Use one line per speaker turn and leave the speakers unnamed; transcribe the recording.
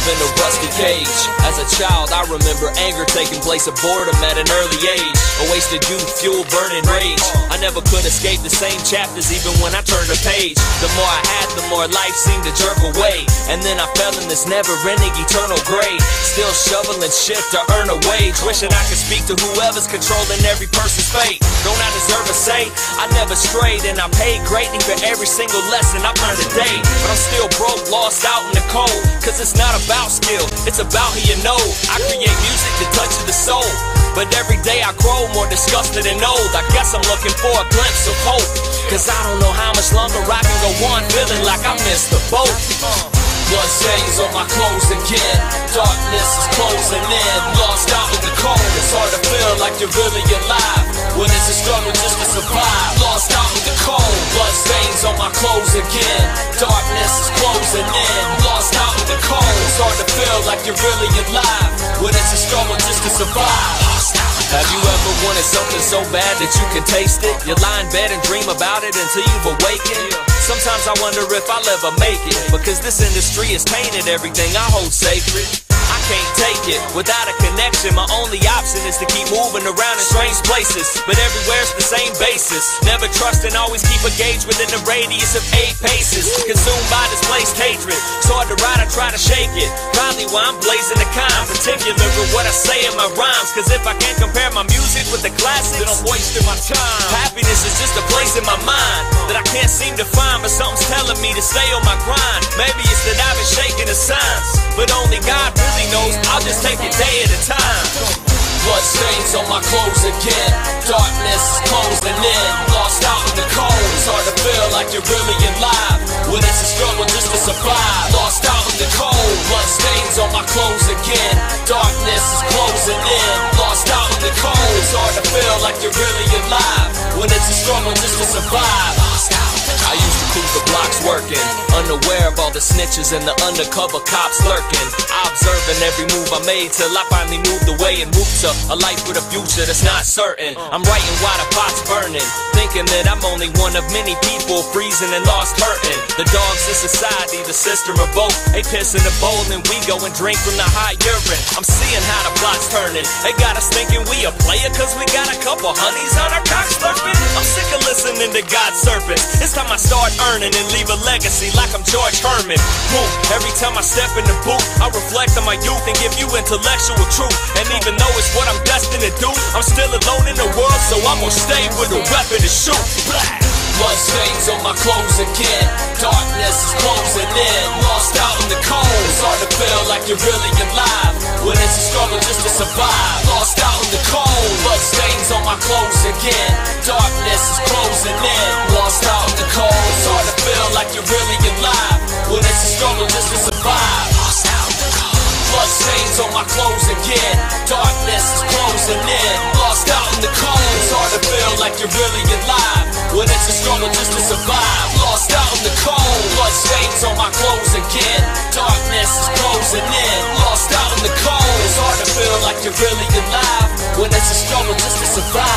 In a rusty cage. As a child, I remember anger taking place of boredom at an early age. A wasted youth, fuel burning rage. I never could escape the same chapters even when I turned a page. The more I had, the more life seemed to jerk away. And then I fell in this never-ending eternal grave. Still shoveling shit to earn a wage. Wishing I could speak to whoever's controlling every person's fate. Don't I deserve a say? I never strayed and I paid greatly for every single lesson I learned today. But I'm still broke, lost out in the cold. Cause it's not about skill, it's about who you know. I create music that touches the soul, but every day I grow more disgusted and old. I guess I'm looking for a glimpse of hope, cause I don't know how much longer I can go on feeling like I missed the boat. Blood stains on my clothes again. Darkness is closing in. Lost out in the cold. It's hard to feel like you're really alive when it's a struggle just to survive. Lost out in the cold. Blood stains on my clothes again. Darkness is closing in. Lost out in the cold. It's hard to feel like you're really alive when it's a struggle just to survive. Have you ever wanted something so bad that you can taste it? You lie in bed and dream about it until you've awakened. Sometimes I wonder if I'll ever make it, because this industry has tainted everything I hold sacred. I can't take it without a connection. My only option is to keep moving around in strange places, but everywhere's the same basis. Never trust and always keep a gauge within the radius of 8 paces. Consumed by displaced hatred, it's hard to ride, I try to shake it. Probably why I'm blazing the kind, particular with what I say in my rhymes. Cause if I can't compare my music with the classics, then I'm wasting my time. Happiness is just a place in my mind that I can't seem to find, but something's telling me to stay on my grind. Maybe it's that I've been shaking the signs, but only God really knows. I'll just take it day at a time. Blood stains on my clothes again. Darkness is closing in. Lost out in the cold. It's hard to feel like you're really alive when it's a struggle just to survive. Lost out in the cold. Blood stains on my clothes again. Darkness is closing in. Lost out in the cold. It's hard to feel like you're really alive when it's a struggle just to survive. I used to cruise the blocks working, unaware of all the snitches and the undercover cops lurking. I observing every move I made till I finally moved away and moved to a life with a future that's not certain. I'm writing while the pot's burning, thinking that I'm only one of many people freezing and lost hurting. The dogs in society, the system of both, they piss in the bowl and we go and drink from the hot urine. I'm seeing how the plot's turning. They got us thinking we a player cause we got a couple honeys on our cock slurping. I'm sick of listening to God's serpents. It's time I start earning and leave a legacy like I'm George Herman. Boom. Every time I step in the booth, I reflect on my youth and give you intellectual truth. And even though it's what I'm destined to do, I'm still alone in the world, so I'm gonna stay with a weapon to shoot. Blood stains on my clothes again. Darkness is closing in. Lost out in the cold. It's hard to feel like you're really alive when it's a struggle just to survive. Lost out in the cold. Blood stains on my clothes again. Darkness is closing in. Lost out in the cold. It's hard to feel like you're really alive when it's a struggle just to survive. Lost out in the cold. Blood stains on my clothes again. Darkness is closing in. Lost out in the cold. It's hard to feel like you're really alive when it's a struggle just to survive. Lost out in the cold. Blood stains on my clothes again. Darkness is closing in. Lost out in the cold. It's hard to feel like you're really alive when it's a struggle just to survive.